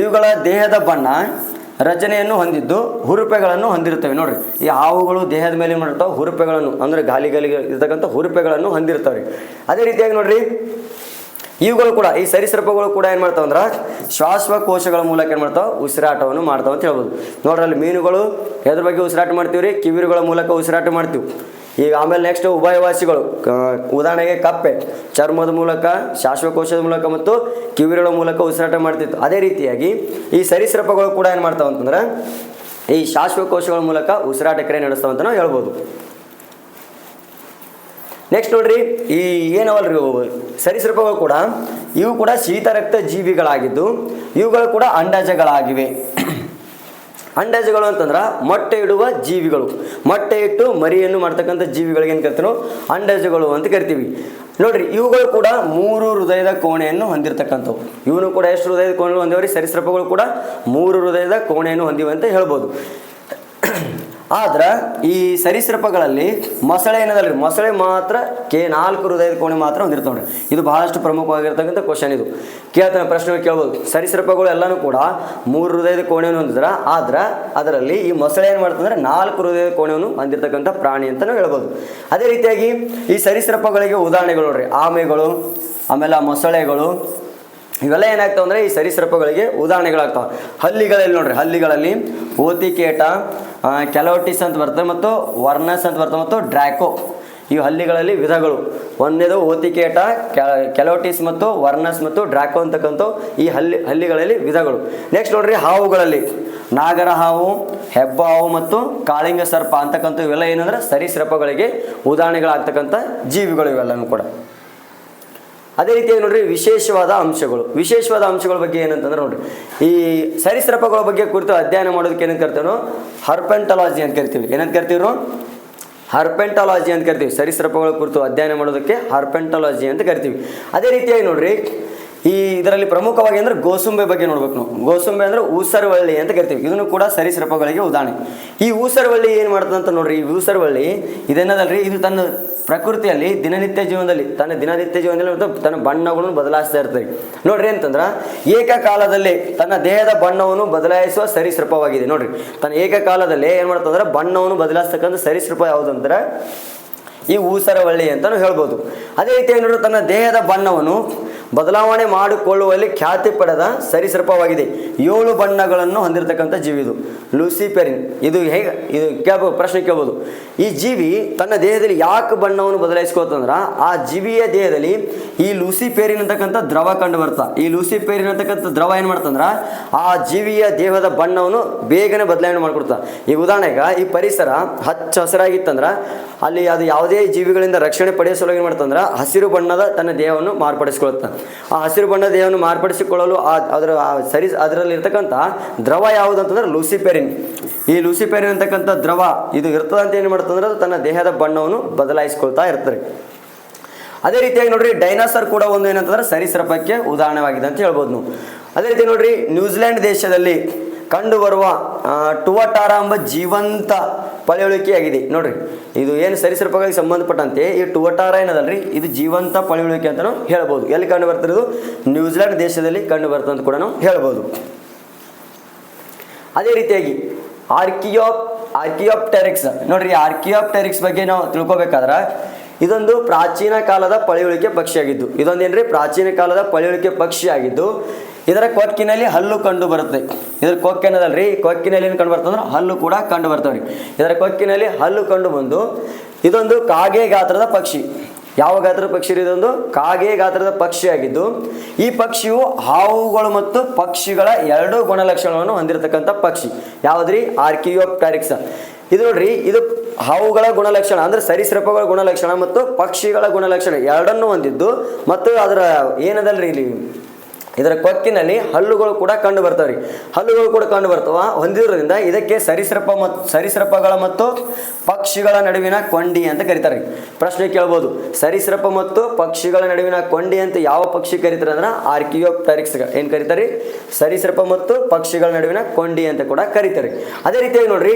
ಇವುಗಳ ದೇಹದ ಬಣ್ಣ ರಚನೆಯನ್ನು ಹೊಂದಿದ್ದು ಹುರುಪೆಗಳನ್ನು ಹೊಂದಿರುತ್ತವೆ. ನೋಡ್ರಿ, ಈ ಹಾವುಗಳು ದೇಹದ ಮೇಲೆ ಮಾಡಿರ್ತಾವೆ ಹುರುಪೆಗಳನ್ನು, ಅಂದ್ರೆ ಗಾಲಿಗಳಿಗೆ ಇರ್ತಕ್ಕಂಥ ಹುರುಪೆಗಳನ್ನು ಹೊಂದಿರ್ತವೆ. ಅದೇ ರೀತಿಯಾಗಿ ನೋಡ್ರಿ, ಇವುಗಳು ಕೂಡ ಈ ಸರೀಸೃಪಗಳು ಕೂಡ ಏನು ಮಾಡ್ತಾವೆ ಅಂದ್ರೆ ಶ್ವಾಸಕೋಶಗಳ ಮೂಲಕ ಏನು ಮಾಡ್ತಾವೆ ಉಸಿರಾಟವನ್ನು ಮಾಡ್ತಾವೆ ಅಂತ ಹೇಳ್ಬೋದು. ನೋಡ್ರಿ ಅಲ್ಲಿ ಮೀನುಗಳು ಎದ್ರ ಬಗ್ಗೆ ಉಸಿರಾಟ ಮಾಡ್ತೀವಿ ರೀ, ಕಿವಿರುಗಳ ಮೂಲಕ ಉಸಿರಾಟ ಮಾಡ್ತೀವಿ. ಈಗ ಆಮೇಲೆ ನೆಕ್ಸ್ಟ್ ಉಭಯವಾಸಿಗಳು, ಉದಾಹರಣೆಗೆ ಕಪ್ಪೆ ಚರ್ಮದ ಮೂಲಕ, ಶ್ವಾಸಕೋಶದ ಮೂಲಕ ಮತ್ತು ಕಿವಿರುಗಳ ಮೂಲಕ ಉಸಿರಾಟ ಮಾಡ್ತಿತ್ತು. ಅದೇ ರೀತಿಯಾಗಿ ಈ ಸರೀಸೃಪಗಳು ಕೂಡ ಏನು ಮಾಡ್ತಾವೆ ಅಂತಂದ್ರೆ ಈ ಶ್ವಾಸಕೋಶಗಳ ಮೂಲಕ ಉಸಿರಾಟ ಕ್ರಿಯೆ ನಡೆಸ್ತಾವೆ ಅಂತ ನಾವು ಹೇಳ್ಬೋದು. ನೆಕ್ಸ್ಟ್ ನೋಡ್ರಿ, ಈ ಏನವಲ್ರಿ ಸರೀಸೃಪಗಳು ಕೂಡ ಇವು ಕೂಡ ಶೀತರಕ್ತ ಜೀವಿಗಳಾಗಿದ್ದು ಇವುಗಳು ಕೂಡ ಅಂಡಾಜಗಳಾಗಿವೆ. ಅಂಡಾಜಗಳು ಅಂತಂದ್ರೆ ಮೊಟ್ಟೆ ಇಡುವ ಜೀವಿಗಳು, ಮೊಟ್ಟೆ ಇಟ್ಟು ಮರಿಯನ್ನು ಮಾಡ್ತಕ್ಕಂಥ ಜೀವಿಗಳಿಗೆ ಏನು ಕರಿತೀವಿ ನಾವು ಅಂಡಾಜಗಳು ಅಂತ ಕರಿತೀವಿ. ನೋಡ್ರಿ ಇವುಗಳು ಕೂಡ 3 ಹೃದಯದ ಕೋಣೆಯನ್ನು ಹೊಂದಿರತಕ್ಕಂಥವು. ಇವನು ಕೂಡ ಎಷ್ಟು ಹೃದಯದ ಕೋಣೆಗಳು ಹೊಂದಿವ್ರಿ? ಸರೀಸೃಪಗಳು ಕೂಡ 3 ಹೃದಯದ ಕೋಣೆಯನ್ನು ಹೊಂದಿವೆ ಅಂತ ಹೇಳ್ಬೋದು. ಆದ್ರೆ ಈ ಸರೀಸೃಪಗಳಲ್ಲಿ ಮೊಸಳೆ ಏನದಲ್ರಿ, ಮೊಸಳೆ ಮಾತ್ರ 4 ಹೃದಯದ ಕೋಣೆ ಮಾತ್ರ ಹೊಂದಿರ್ತಾವೆ ನೋಡ್ರಿ. ಇದು ಬಹಳಷ್ಟು ಪ್ರಮುಖವಾಗಿರ್ತಕ್ಕಂಥ ಕ್ವಶನ್. ಇದು ಕೇಳ್ತಾನೆ, ಪ್ರಶ್ನೆ ಕೇಳ್ಬೋದು. ಸರೀಸೃಪಗಳು ಎಲ್ಲನೂ ಕೂಡ 3 ಹೃದಯದ ಕೋಣೆಯನ್ನು ಹೊಂದಿದ್ರ, ಆದ್ರೆ ಅದರಲ್ಲಿ ಈ ಮೊಸಳೆ ಏನು ಮಾಡ್ತಂದ್ರೆ 4 ಹೃದಯದ ಕೋಣೆಯನ್ನು ಹೊಂದಿರತಕ್ಕಂಥ ಪ್ರಾಣಿ ಅಂತ ನಾವು ಹೇಳ್ಬೋದು. ಅದೇ ರೀತಿಯಾಗಿ ಈ ಸರೀಸೃಪಗಳಿಗೆ ಉದಾಹರಣೆಗಳು ನೋಡ್ರಿ, ಆಮೆಗಳು, ಆಮೇಲೆ ಮೊಸಳೆಗಳು, ಇವೆಲ್ಲ ಏನಾಗ್ತಾವೆ ಅಂದರೆ ಈ ಸರೀಸೃಪಗಳಿಗೆ ಉದಾಹರಣೆಗಳಾಗ್ತಾವೆ. ಹಲ್ಲಿಗಳಲ್ಲಿ ನೋಡ್ರಿ, ಹಲ್ಲಿಗಳಲ್ಲಿ ಓತಿಕೇಟ, ಕೆಲೋಟಿಸ್ ಅಂತ ಬರ್ತದೆ ಮತ್ತು ವರ್ನಸ್ ಅಂತ ಬರ್ತದೆ ಮತ್ತು ಡ್ರ್ಯಾಕೋ. ಈ ಹಲ್ಲಿಗಳಲ್ಲಿ ವಿಧಗಳು. ಒಂದನೇದು ಓತಿಕೇಟ, ಕೆಲೋಟಿಸ್ ಮತ್ತು ವರ್ನಸ್ ಮತ್ತು ಡ್ರ್ಯಾಕೋ ಅಂತಕ್ಕಂಥ ಈ ಹಲ್ಲಿಗಳಲ್ಲಿ ವಿಧಗಳು. ನೆಕ್ಸ್ಟ್ ನೋಡ್ರಿ, ಹಾವುಗಳಲ್ಲಿ ನಾಗರ ಹಾವು, ಹೆಬ್ಬ ಹಾವು ಮತ್ತು ಕಾಳಿಂಗ ಸರ್ಪ ಅಂತಕ್ಕಂಥ ಇವೆಲ್ಲ ಏನಂದ್ರೆ ಸರೀಸೃಪಗಳಿಗೆ ಉದಾಹರಣೆಗಳಾಗ್ತಕ್ಕಂಥ ಜೀವಿಗಳು ಇವೆಲ್ಲನೂ ಕೂಡ. ಅದೇ ರೀತಿಯಾಗಿ ನೋಡ್ರಿ, ವಿಶೇಷವಾದ ಅಂಶಗಳ ಬಗ್ಗೆ ಏನಂತಂದ್ರೆ ನೋಡ್ರಿ, ಈ ಸರೀಸೃಪಗಳ ಬಗ್ಗೆ ಕುರಿತು ಅಧ್ಯಯನ ಮಾಡೋದಕ್ಕೆ ಏನಂತ ಕರಿತೀವಿ ನಾವು ಹರ್ಪೆಂಟಾಲಜಿ ಅಂತ ಕರಿತೀವಿ. ಏನಂತ ಕರಿತೀವಿ ನಾವು ಹರ್ಪೆಂಟಾಲಜಿ ಅಂತ ಕರಿತೀವಿ. ಸರೀಸೃಪಗಳ ಕುರಿತು ಅಧ್ಯಯನ ಮಾಡೋದಕ್ಕೆ ಹರ್ಪೆಂಟಾಲಜಿ ಅಂತ ಕರಿತೀವಿ. ಅದೇ ರೀತಿಯಾಗಿ ನೋಡ್ರಿ, ಈ ಇದರಲ್ಲಿ ಪ್ರಮುಖವಾಗಿ ಅಂದ್ರೆ ಗೋಸುಂಬೆ ಬಗ್ಗೆ ನೋಡ್ಬೇಕು ನಾವು. ಗೋಸುಂಬೆ ಅಂದ್ರೆ ಊಸರವಳ್ಳಿ ಅಂತ ಕರಿತೀವಿ. ಇದನ್ನು ಕೂಡ ಸರೀಸೃಪಗಳಿಗೆ ಉದಾಹರಣೆ. ಈ ಊಸರವಳ್ಳಿ ಏನು ಮಾಡ್ತದೆ ಅಂತ ನೋಡ್ರಿ, ಈ ಊಸರವಳ್ಳಿ ಇದೇನದಲ್ರಿ, ಇದು ತನ್ನ ಪ್ರಕೃತಿಯಲ್ಲಿ ದಿನನಿತ್ಯ ಜೀವನದಲ್ಲಿ ತನ್ನ ಬಣ್ಣಗಳನ್ನು ಬದಲಾಯಿಸ್ತಾ ಇರ್ತದೆ ನೋಡ್ರಿ. ಅಂತಂದ್ರೆ ಏಕಕಾಲದಲ್ಲಿ ತನ್ನ ದೇಹದ ಬಣ್ಣವನ್ನು ಬದಲಾಯಿಸುವ ಸರೀಸೃಪವಾಗಿದೆ. ನೋಡ್ರಿ, ತನ್ನ ಏಕಕಾಲದಲ್ಲಿ ಏನು ಮಾಡ್ತಂದ್ರೆ ಬಣ್ಣವನ್ನು ಬದಲಾಯಿಸ್ತಕ್ಕಂಥ ಸರೀಸೃಪ ಯಾವುದಂದ್ರೆ ಈ ಊಸರವಳ್ಳಿ ಅಂತಲೂ ಹೇಳ್ಬೋದು. ಅದೇ ರೀತಿಯಾಗಿ ನೋಡ್ರಿ, ತನ್ನ ದೇಹದ ಬಣ್ಣವನ್ನು ಬದಲಾವಣೆ ಮಾಡಿಕೊಳ್ಳುವಲ್ಲಿ ಖ್ಯಾತಿ ಪಡೆದ ಸರೀಸೃಪವಾಗಿದೆ. 7 ಬಣ್ಣಗಳನ್ನು ಹೊಂದಿರತಕ್ಕಂಥ ಜೀವಿ ಇದು ಲೂಸಿಫೆರಿನ್. ಇದು ಹೇಗೆ, ಇದು ಪ್ರಶ್ನೆ ಕೇಳ್ಬೋದು. ಈ ಜೀವಿ ತನ್ನ ದೇಹದಲ್ಲಿ ಯಾಕೆ ಬಣ್ಣವನ್ನು ಬದಲಾಯಿಸ್ಕೋತಂದ್ರೆ ಆ ಜೀವಿಯ ದೇಹದಲ್ಲಿ ಈ ಲೂಸಿಫೆರಿನ್ ಅಂತಕ್ಕಂಥ ದ್ರವ ಕಂಡು ಬರ್ತಾ. ಈ ಲೂಸಿಫೆರಿನ್ ಅಂತಕ್ಕಂಥ ದ್ರವ ಏನು ಮಾಡ್ತಂದ್ರೆ ಆ ಜೀವಿಯ ದೇಹದ ಬಣ್ಣವನ್ನು ಬೇಗನೆ ಬದಲಾವಣೆ ಮಾಡಿಕೊಡ್ತಾ. ಈಗ ಉದಾಹರಣೆಗೆ ಈ ಪರಿಸರ ಹಚ್ಚ ಹಸಿರಾಗಿತ್ತಂದ್ರೆ ಅಲ್ಲಿ ಅದು ಯಾವುದೇ ಜೀವಿಗಳಿಂದ ರಕ್ಷಣೆ ಪಡೆಯೋ ಸಲುವಾಗಿ ಏನು ಮಾಡ್ತಂದ್ರೆ ಹಸಿರು ಬಣ್ಣದ ತನ್ನ ದೇಹವನ್ನು ಮಾರ್ಪಡಿಸ್ಕೊಳುತ್ತೆ. ಆ ಹಸಿರು ಬಣ್ಣದ ದೇಹವನ್ನು ಮಾರ್ಪಡಿಸಿಕೊಳ್ಳಲು ಅದರಲ್ಲಿರ್ತಕ್ಕಂಥ ದ್ರವ ಯಾವುದಂತಂದ್ರೆ ಲೂಸಿಫೆರಿನ್. ಈ ಲೂಸಿಫೆರಿನ್ ಅಂತಕ್ಕಂಥ ದ್ರವ ಇದು ಇರ್ತದಂತ ಏನು ಮಾಡ್ತಂದ್ರೆ ಅದು ತನ್ನ ದೇಹದ ಬಣ್ಣವನ್ನು ಬದಲಾಯಿಸ್ಕೊಳ್ತಾ ಇರ್ತಾರೆ. ಅದೇ ರೀತಿಯಾಗಿ ನೋಡ್ರಿ, ಡೈನಾಸರ್ ಕೂಡ ಒಂದು ಏನಂತಂದ್ರೆ ಸರೀಸೃಪಕ್ಕೆ ಉದಾಹರಣೆವಾಗಿದೆ ಅಂತ ಹೇಳ್ಬೋದು ನಾವು. ಅದೇ ರೀತಿ ನೋಡ್ರಿ, ನ್ಯೂಜಿಲೆಂಡ್ ದೇಶದಲ್ಲಿ ಕಂಡುಬರುವ ಟುವಟಾರಾ ಎಂಬ ಜೀವಂತ ಪಳೆಯುಳಿಕೆಯಾಗಿದೆ. ನೋಡ್ರಿ, ಇದು ಏನು ಸರೀಸೃಪಗಳಿಗೆ ಸಂಬಂಧಪಟ್ಟಂತೆ ಈ ಟುವಟಾರಾ ಏನದಲ್ರಿ, ಇದು ಜೀವಂತ ಪಳೆಯುಳಿಕೆ ಅಂತ ನಾವು ಹೇಳ್ಬೋದು. ಎಲ್ಲಿ ಕಂಡು ಬರ್ತಿರೋದು? ನ್ಯೂಜಿಲೆಂಡ್ ದೇಶದಲ್ಲಿ ಕಂಡು ಬರ್ತದೆ ಅಂತ ಕೂಡ ನಾವು ಹೇಳ್ಬೋದು. ಅದೇ ರೀತಿಯಾಗಿ ಆರ್ಕಿಯೋಪ್ಟೆರಿಕ್ಸ್ ನೋಡ್ರಿ, ಆರ್ಕಿಯೋಪ್ಟೆರಿಕ್ಸ್ ಬಗ್ಗೆ ನಾವು ತಿಳ್ಕೊಬೇಕಾದ್ರೆ ಇದೊಂದು ಪ್ರಾಚೀನ ಕಾಲದ ಪಳೆಯುಳಿಕೆ ಪಕ್ಷಿಯಾಗಿದ್ದು, ಇದೊಂದೇನ್ರಿ ಪ್ರಾಚೀನ ಕಾಲದ ಪಳೆಯುಳಿಕೆ ಪಕ್ಷಿಯಾಗಿದ್ದು ಇದರ ಕೊಕ್ಕಿನಲ್ಲಿ ಹಲ್ಲು ಕಂಡು ಬರುತ್ತೆ. ಇದರ ಕೊಕ್ಕೇನದಲ್ರಿ, ಕೊಕ್ಕಿನಲ್ಲಿ ಏನು ಕಂಡು ಬರ್ತಂದ್ರೆ ಹಲ್ಲು ಕೂಡ ಕಂಡು ಬರ್ತಾವ್ರಿ. ಇದರ ಕೊಕ್ಕಿನಲ್ಲಿ ಹಲ್ಲು ಕಂಡು ಬಂದು ಇದೊಂದು ಕಾಗೆ ಗಾತ್ರದ ಪಕ್ಷಿ. ಯಾವ ಗಾತ್ರದ ಪಕ್ಷಿ? ಇದೊಂದು ಕಾಗೆ ಗಾತ್ರದ ಪಕ್ಷಿಯಾಗಿದ್ದು ಈ ಪಕ್ಷಿಯು ಹಾವುಗಳು ಮತ್ತು ಪಕ್ಷಿಗಳ 2 ಗುಣಲಕ್ಷಣವನ್ನು ಹೊಂದಿರತಕ್ಕಂಥ ಪಕ್ಷಿ. ಯಾವುದ್ರಿ? ಆರ್ಕಿಯೋಪ್ಟೆರಿಕ್ಸ್. ಇದು ನೋಡ್ರಿ, ಇದು ಹಾವುಗಳ ಗುಣಲಕ್ಷಣ ಅಂದ್ರೆ ಸರೀಸೃಪಗಳ ಗುಣಲಕ್ಷಣ ಮತ್ತು ಪಕ್ಷಿಗಳ ಗುಣಲಕ್ಷಣ ಎರಡನ್ನೂ ಹೊಂದಿದ್ದು ಮತ್ತು ಅದರ ಏನದಲ್ರಿ ಇಲ್ಲಿ ಇದರ ಕೊಕ್ಕಿನಲ್ಲಿ ಹಲ್ಲುಗಳು ಕೂಡ ಕಂಡು ಬರ್ತಾವ್ರಿ. ಹಲ್ಲುಗಳು ಕೂಡ ಕಂಡು ಬರ್ತಾವ ಹೊಂದಿರೋದ್ರಿಂದ ಇದಕ್ಕೆ ಸರೀಸೃಪಗಳ ಮತ್ತು ಪಕ್ಷಿಗಳ ನಡುವಿನ ಕೊಂಡಿ ಅಂತ ಕರೀತಾರೆ. ಪ್ರಶ್ನೆ ಕೇಳ್ಬೋದು, ಸರೀಸೃಪ ಮತ್ತು ಪಕ್ಷಿಗಳ ನಡುವಿನ ಕೊಂಡಿ ಅಂತ ಯಾವ ಪಕ್ಷಿ ಕರೀತಾರೆ ಅಂದ್ರೆ ಆರ್ಕಿಯೋಪ್ಟೆರಿಕ್ಸ್ ಏನು ಕರೀತಾರೆ? ಸರೀಸೃಪ ಮತ್ತು ಪಕ್ಷಿಗಳ ನಡುವಿನ ಕೊಂಡಿ ಅಂತ ಕೂಡ ಕರೀತಾರೆ. ಅದೇ ರೀತಿಯಾಗಿ ನೋಡ್ರಿ,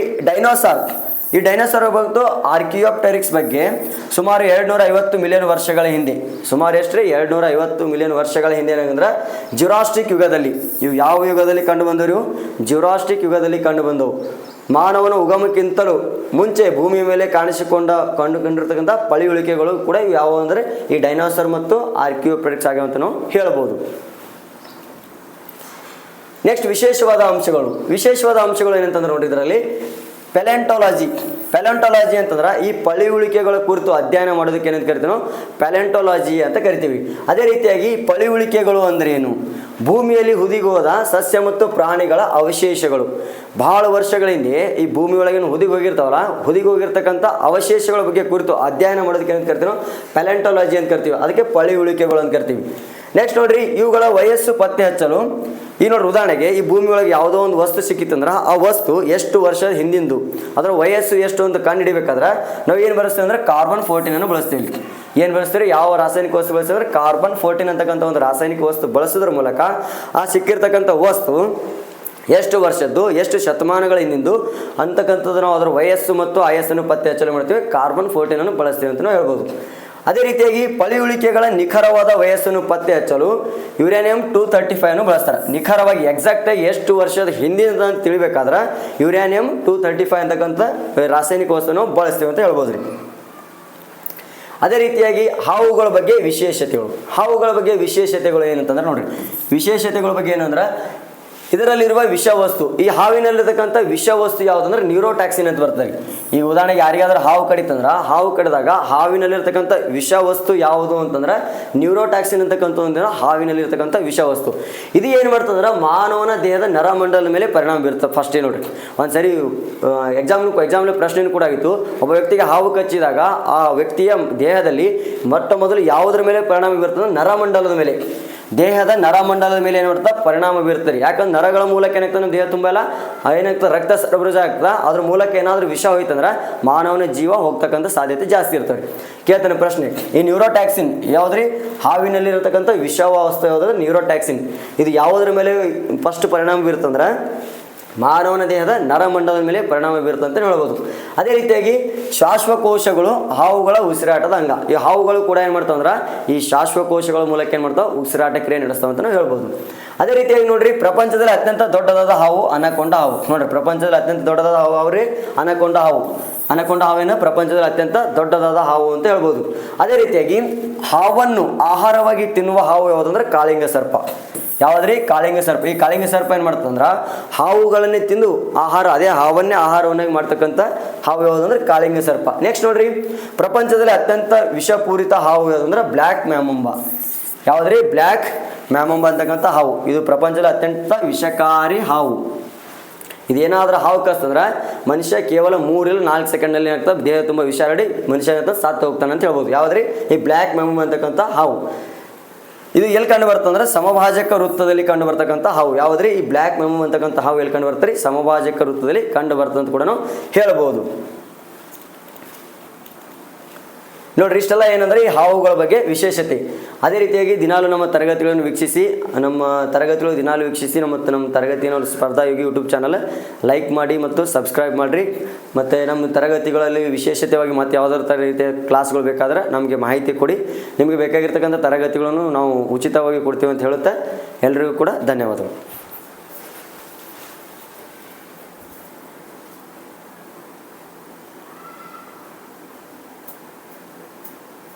ಈ ಡೈನೋಸಾರ್ ಬಂತು ಆರ್ಕಿಯೋಪ್ಟೆರಿಕ್ಸ್ ಬಗ್ಗೆ ಸುಮಾರು 250 ಮಿಲಿಯನ್ ವರ್ಷಗಳ ಹಿಂದೆ, ಸುಮಾರು ಎಷ್ಟ್ರಿ 250 ಮಿಲಿಯನ್ ವರ್ಷಗಳ ಹಿಂದೆ ಏನಂದ್ರೆ ಜುರಾಸ್ಟಿಕ್ ಯುಗದಲ್ಲಿ, ಇವು ಯಾವ ಯುಗದಲ್ಲಿ ಕಂಡು ಬಂದವು? ಜುರಾಸ್ಟಿಕ್ ಯುಗದಲ್ಲಿ ಕಂಡು ಬಂದವು. ಮಾನವನ ಉಗಮಕ್ಕಿಂತಲೂ ಮುಂಚೆ ಭೂಮಿಯ ಮೇಲೆ ಕಂಡುಕೊಂಡಿರ್ತಕ್ಕಂಥ ಪಳಿಯುಳಿಕೆಗಳು ಕೂಡ ಇವು ಯಾವುವು ಅಂದರೆ ಈ ಡೈನೋಸಾರ್ ಮತ್ತು ಆರ್ಕಿಯೋಪ್ಟೆರಿಕ್ಸ್ ಆಗ್ಯಾವ ಅಂತ ನಾವು ಹೇಳ್ಬೋದು. ನೆಕ್ಸ್ಟ್ ವಿಶೇಷವಾದ ಅಂಶಗಳು ಏನಂತಂದ್ರೆ ನೋಡಿ, ಇದರಲ್ಲಿ ಪ್ಯಾಲೆಂಟಾಲಜಿ ಅಂತಂದ್ರೆ ಈ ಪಳಿಯುಳಿಕೆಗಳ ಕುರಿತು ಅಧ್ಯಯನ ಮಾಡೋದಕ್ಕೆ ಏನಂತ ಕರಿತೀವಿ ನಾವು? ಪ್ಯಾಲೆಂಟಾಲಜಿ ಅಂತ ಕರಿತೀವಿ. ಅದೇ ರೀತಿಯಾಗಿ ಪಳಿಯುಳಿಕೆಗಳು ಅಂದ್ರೆ ಏನು? ಭೂಮಿಯಲ್ಲಿ ಹುದಿಗೋದ ಸಸ್ಯ ಮತ್ತು ಪ್ರಾಣಿಗಳ ಅವಶೇಷಗಳು. ಬಹಳ ವರ್ಷಗಳ ಹಿಂದೆ ಈ ಭೂಮಿ ಒಳಗಿನ ಹುದಿಗೋಗಿರ್ತಕ್ಕಂಥ ಅವಶೇಷಗಳ ಬಗ್ಗೆ ಕುರಿತು ಅಧ್ಯಯನ ಮಾಡೋದಕ್ಕೆ ಏನಂತ ಕರಿತೀವಿ ನಾವು? ಪ್ಯಾಲೆಂಟಾಲಜಿ ಅಂತ ಕರಿತೀವಿ. ಅದಕ್ಕೆ ಪಳಿಯುಳಿಕೆಗಳು ಅಂತ ಕರಿತೀವಿ. ನೆಕ್ಸ್ಟ್ ನೋಡ್ರಿ, ಇವುಗಳ ವಯಸ್ಸು ಪತ್ತೆ ಹಚ್ಚಲು ಈ ನೋಡ್ರಿ, ಉದಾಹರಣೆಗೆ ಈ ಭೂಮಿ ಒಳಗೆ ಯಾವುದೋ ಒಂದು ವಸ್ತು ಸಿಕ್ಕಿತ್ತಂದ್ರೆ ಆ ವಸ್ತು ಎಷ್ಟು ವರ್ಷದ ಹಿಂದಿಂದು, ಅದರ ವಯಸ್ಸು ಎಷ್ಟು ಅಂತ ಕಂಡುಹಿಡಿಬೇಕಾದ್ರೆ ನಾವು ಏನು ಬಳಸ್ತೀವಿ ಅಂದರೆ ಕಾರ್ಬನ್-14 ಬಳಸ್ತೀವಿ. ಏನು ಬಳಸ್ತೀವಿ? ಯಾವ ರಾಸಾಯನಿಕ ವಸ್ತು ಬಳಸಿದ್ರೆ ಕಾರ್ಬನ್-14 ಅಂತಕ್ಕಂಥ ಒಂದು ರಾಸಾಯನಿಕ ವಸ್ತು ಬಳಸೋದ್ರ ಮೂಲಕ ಆ ಸಿಕ್ಕಿರ್ತಕ್ಕಂಥ ವಸ್ತು ಎಷ್ಟು ವರ್ಷದ್ದು, ಎಷ್ಟು ಶತಮಾನಗಳ ಹಿಂದಿಂದು ಅಂತಕ್ಕಂಥದ್ದು ನಾವು ಅದರ ವಯಸ್ಸು ಮತ್ತು ಆಯಸ್ಸನ್ನು ಪತ್ತೆ ಹಚ್ಚಲು ಮಾಡ್ತೀವಿ, ಕಾರ್ಬನ್-14 ಬಳಸ್ತೀವಿ ಅಂತ ನಾವು ಹೇಳ್ಬೋದು. ಅದೇ ರೀತಿಯಾಗಿ ಪಳಿಯುಳಿಕೆಗಳ ನಿಖರವಾದ ವಯಸ್ಸನ್ನು ಪತ್ತೆ ಹಚ್ಚಲು ಯುರೇನಿಯಂ-235 ಬಳಸ್ತಾರೆ. ನಿಖರವಾಗಿ ಎಕ್ಸಾಕ್ಟಾಗಿ ಎಷ್ಟು ವರ್ಷದ ಹಿಂದಿನ ಅಂತ ತಿಳಿಬೇಕಾದ್ರೆ ಯುರೇನಿಯಂ-235 ಅಂತಕ್ಕಂಥ ರಾಸಾಯನಿಕ ವಸ್ತುವನ್ನು ಬಳಸ್ತೀವಿ ಅಂತ ಹೇಳ್ಬೋದು ರೀ. ಅದೇ ರೀತಿಯಾಗಿ ಹಾವುಗಳ ಬಗ್ಗೆ ವಿಶೇಷತೆಗಳು ಏನಂತಂದ್ರೆ ನೋಡ್ರಿ, ವಿಶೇಷತೆಗಳ ಬಗ್ಗೆ ಏನಂದ್ರೆ ಇದರಲ್ಲಿರುವ ವಿಷವಸ್ತು, ಈ ಹಾವಿನಲ್ಲಿರ್ತಕ್ಕಂಥ ವಿಷವಸ್ತು ಯಾವುದಂದ್ರೆ ನ್ಯೂರೋಟ್ಯಾಕ್ಸಿನ್ ಅಂತ ಬರ್ತದೆ. ಈ ಉದಾಹರಣೆಗೆ ಯಾರಿಗಾದ್ರೂ ಹಾವು ಕಡಿತಂದ್ರೆ, ಹಾವು ಕಡಿದಾಗ ಹಾವಿನಲ್ಲಿರ್ತಕ್ಕಂಥ ವಿಷವಸ್ತು ಯಾವುದು ಅಂತಂದ್ರೆ ನ್ಯೂರೋಟ್ಯಾಕ್ಸಿನ್ ಅಂತಕ್ಕಂಥ ಒಂದು ಹಾವಿನಲ್ಲಿರ್ತಕ್ಕಂಥ ವಿಷವಸ್ತು. ಇದು ಏನು ಮಾಡ್ತಂದ್ರೆ ಮಾನವನ ದೇಹದ ನರಮಂಡಲದ ಮೇಲೆ ಪರಿಣಾಮ ಬೀರುತ್ತೆ. ಫಸ್ಟ್ ಏನು ನೋಡ್ರಿ, ಒಂದ್ಸರಿ ಎಕ್ಸಾಮ್ನಲ್ಲಿ ಪ್ರಶ್ನೆ ಕೂಡ ಆಗಿತ್ತು. ಒಬ್ಬ ವ್ಯಕ್ತಿಗೆ ಹಾವು ಕಚ್ಚಿದಾಗ ಆ ವ್ಯಕ್ತಿಯ ದೇಹದಲ್ಲಿ ಮೊಟ್ಟ ಮೊದಲು ಯಾವುದರ ಮೇಲೆ ಪರಿಣಾಮ ಬೀರ್ತದೆ? ನರಮಂಡಲದ ಮೇಲೆ, ದೇಹದ ನರಮಂಡಲದ ಮೇಲೆ ಏನು ಮಾಡ್ತಾ ಪರಿಣಾಮ ಬೀರ್ತಾರೆ. ಯಾಕಂದ್ರೆ ನರಗಳ ಮೂಲಕ ಏನಾಗ್ತದೆ, ನಮ್ಮ ದೇಹ ತುಂಬ ಎಲ್ಲ ಏನಾಗ್ತದೆ, ರಕ್ತ ಸರಬರಾಜು ಆಗ್ತದೆ. ಅದ್ರ ಮೂಲಕ ಏನಾದರೂ ವಿಷ ಹೋಯ್ತಂದ್ರೆ ಮಾನವನ ಜೀವ ಹೋಗ್ತಕ್ಕಂಥ ಸಾಧ್ಯತೆ ಜಾಸ್ತಿ ಇರ್ತವೆ. ಕೇಳ್ತಾನೆ ಪ್ರಶ್ನೆ, ಈ ನ್ಯೂರೋಟ್ಯಾಕ್ಸಿನ್ ಯಾವುದ್ರಿ? ಹಾವಿನಲ್ಲಿರತಕ್ಕಂಥ ವಿಷವಸ್ತು ಯಾವುದಾದ್ರೆ ನ್ಯೂರೋಟ್ಯಾಕ್ಸಿನ್. ಇದು ಯಾವುದರ ಮೇಲೆ ಫಸ್ಟ್ ಪರಿಣಾಮ ಬೀರ್ತಂದ್ರೆ ಮಾನವನ ದೇಹದ ನರಮಂಡಲದ ಮೇಲೆ ಪರಿಣಾಮ ಬೀರುತ್ತೆ ಅಂತ ಹೇಳ್ಬೋದು. ಅದೇ ರೀತಿಯಾಗಿ ಶ್ವಾಸಕೋಶಗಳು ಹಾವುಗಳ ಉಸಿರಾಟದ ಅಂಗ. ಈ ಹಾವುಗಳು ಕೂಡ ಏನು ಮಾಡ್ತಾವಂದ್ರೆ ಈ ಶ್ವಾಸಕೋಶಗಳ ಮೂಲಕ ಏನು ಮಾಡ್ತಾವೆ? ಉಸಿರಾಟ ಕ್ರಿಯೆ ನಡೆಸ್ತಾವ ಅಂತ ನಾವು ಹೇಳ್ಬೋದು. ಅದೇ ರೀತಿಯಾಗಿ ನೋಡ್ರಿ, ಪ್ರಪಂಚದಲ್ಲಿ ಅತ್ಯಂತ ದೊಡ್ಡದಾದ ಹಾವು ಅನಕೊಂಡ ಹಾವು. ನೋಡ್ರಿ, ಪ್ರಪಂಚದಲ್ಲಿ ಅತ್ಯಂತ ದೊಡ್ಡದಾದ ಹಾವು ಅವ್ರಿ ಅನಕೊಂಡ ಹಾವು. ಅನಕೊಂಡ ಹಾವೇನು ಪ್ರಪಂಚದಲ್ಲಿ ಅತ್ಯಂತ ದೊಡ್ಡದಾದ ಹಾವು ಅಂತ ಹೇಳ್ಬೋದು. ಅದೇ ರೀತಿಯಾಗಿ ಹಾವನ್ನು ಆಹಾರವಾಗಿ ತಿನ್ನುವ ಹಾವು ಯಾವುದಂದ್ರೆ ಕಾಳಿಂಗ ಸರ್ಪ. ಯಾವುದ್ರಿ? ಕಾಳಿಂಗ ಸರ್ಪ. ಈ ಕಾಳಿಂಗ ಸರ್ಪ ಏನು ಮಾಡ್ತಂದ್ರೆ ಹಾವುಗಳನ್ನೇ ತಿಂದು ಅದೇ ಹಾವನ್ನೇ ಆಹಾರವನ್ನಾಗಿ ಮಾಡ್ತಕ್ಕಂಥ ಹಾವು ಯಾವುದಂದ್ರೆ ಕಾಳಿಂಗ ಸರ್ಪ. ನೆಕ್ಸ್ಟ್ ನೋಡ್ರಿ, ಪ್ರಪಂಚದಲ್ಲಿ ಅತ್ಯಂತ ವಿಷಪೂರಿತ ಹಾವು ಯಾವುದಂದ್ರೆ ಬ್ಲ್ಯಾಕ್ ಮ್ಯಾಮಂಬ. ಯಾವುದ್ರಿ? ಬ್ಲ್ಯಾಕ್ ಮ್ಯಾಮಂಬ ಅಂತಕ್ಕಂಥ ಹಾವು. ಇದು ಪ್ರಪಂಚದಲ್ಲಿ ಅತ್ಯಂತ ವಿಷಕಾರಿ ಹಾವು. ಇದೇನಾದ್ರೂ ಹಾವು ಕಸ್ತಂದ್ರೆ ಮನುಷ್ಯ ಕೇವಲ 3-4 ಸೆಕೆಂಡ್ನಲ್ಲಿ ಏನಾಗ್ತದೆ, ದೇಹ ತುಂಬ ವಿಷ ಹರಡಿ ಮನುಷ್ಯ ಸತ್ತು ಹೋಗ್ತಾನೆ ಅಂತ ಹೇಳ್ಬೋದು. ಯಾವುದ್ರಿ? ಈ ಬ್ಲ್ಯಾಕ್ ಮ್ಯಾಮಂಬ ಅಂತಕ್ಕಂಥ ಹಾವು. ಇದು ಎಲ್ಲಿ ಕಂಡು ಬರ್ತಂದ್ರೆ ಸಮಭಾಜಕ ವೃತ್ತದಲ್ಲಿ ಕಂಡು ಬರ್ತಕ್ಕಂಥ ಹಾವು. ಯಾವುದ್ರಿ? ಈ ಬ್ಲ್ಯಾಕ್ ಮ್ಯಾಮಮ್ ಅಂತಕ್ಕಂಥ ಹಾವು ಎಲ್ಲಿ ಕಂಡು ಬರ್ತಾರೆ? ಸಮಭಾಜಕ ವೃತ್ತದಲ್ಲಿ ಕಂಡು ಬರ್ತದೆ ಅಂತ ಕೂಡ ನಾವು ಹೇಳ್ಬೋದು. ನೋಡ್ರಿ, ಇಷ್ಟೆಲ್ಲ ಏನಂದ್ರೆ ಈ ಹಾವುಗಳ ಬಗ್ಗೆ ವಿಶೇಷತೆ. ಅದೇ ರೀತಿಯಾಗಿ ದಿನಾಲು ನಮ್ಮ ತರಗತಿಗಳನ್ನು ವೀಕ್ಷಿಸಿ ನಮ್ಮ ತರಗತಿಯನ್ನು ಸ್ಪರ್ಧಾಯೋಗಿ ಯೂಟ್ಯೂಬ್ ಚಾನಲ್ ಲೈಕ್ ಮಾಡಿ ಮತ್ತು ಸಬ್ಸ್ಕ್ರೈಬ್ ಮಾಡಿರಿ. ಮತ್ತು ನಮ್ಮ ತರಗತಿಗಳಲ್ಲಿ ವಿಶೇಷತೆಯಾಗಿ ಮತ್ತು ಯಾವುದಾದ್ರು ರೀತಿಯ ಕ್ಲಾಸ್ಗಳು ಬೇಕಾದ್ರೆ ನಮಗೆ ಮಾಹಿತಿ ಕೊಡಿ. ನಿಮಗೆ ಬೇಕಾಗಿರ್ತಕ್ಕಂಥ ತರಗತಿಗಳನ್ನು ನಾವು ಉಚಿತವಾಗಿ ಕೊಡ್ತೀವಿ ಅಂತ ಹೇಳುತ್ತಾ ಎಲ್ರಿಗೂ ಕೂಡ ಧನ್ಯವಾದಗಳು.